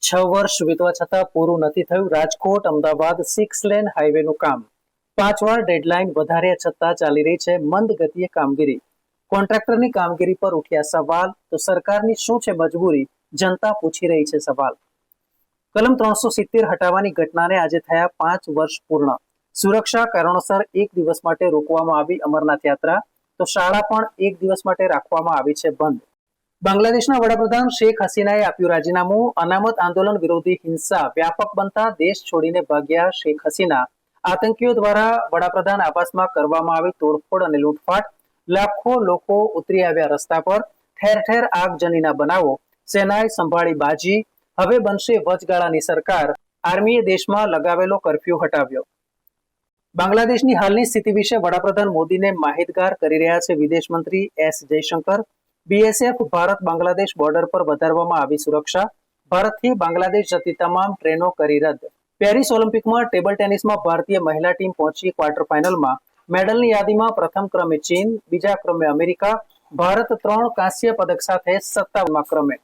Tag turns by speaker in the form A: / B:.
A: 6 વર્ષ વીતવા છતાં પૂરું નથી થયું રાજકોટ અમદાવાદ 6 લેન હાઈવેનું કામ. 5 વાર ડેડલાઇન વધાર્યા છતાં ચાલી રહી છે મંદ ગતિએ કામગીરી. કોન્ટ્રાક્ટરની કામગીરી પર ઉઠ્યા સવાલ, તો સરકારની શું છે મજબૂરી? જનતા પૂછી રહી છે સવાલ. કલમ 370 હટાવવાની ઘટનાને આજે થયા 5 વર્ષ પૂર્ણ. સુરક્ષા કારણોસર એક દિવસ માટે રોકવામાં આવી અમરનાથ યાત્રા, તો શાળા પણ એક દિવસ માટે રાખવામાં આવી છે બંધ. બાંગ્લાદેશના વડાપ્રધાન શેખ હસીનાએ આપ્યું રાજીનામું. અનામત આંદોલન વિરોધી હિંસા વ્યાપક બનતા દેશ છોડીને ભાગ્યા શેખ હસીના. આતંકીઓ દ્વારા વડાપ્રધાન આવાસમાં કરવામાં આવી તોડફોડ અને લૂંટફાટ. લાખો લોકો ઉતરી આવ્યા રસ્તા પર. ઠેર ઠેર આગજનીના બનાવો. સેનાએ સંભાળી બાજી. હવે બનશે વચગાળાની સરકાર. આર્મીએ દેશમાં લગાવેલો કર્ફ્યુ હટાવ્યો. બાંગ્લાદેશની હાલની સ્થિતિ વિશે વડાપ્રધાન મોદીને માહિતગાર કરી રહ્યા છે વિદેશ મંત્રી S Jaishankar. BSF Bharat Bangladesh border પર વધારવામાં આવી સુરક્ષા. ભારતથી બાંગ્લાદેશ જતી તમામ ટ્રેનો કરી રદ. પેરિસ ઓલિમ્પિકમાં ટેબલ ટેનિસમાં ભારતીય મહિલા ટીમ પહોંચી ક્વાર્ટર ફાઇનલમાં. મેડલની યાદીમાં પ્રથમ ક્રમે ચીન, બીજા ક્રમે અમેરિકા. ભારત 3 કાંસ્ય પદક સાથે 57મા ક્રમે.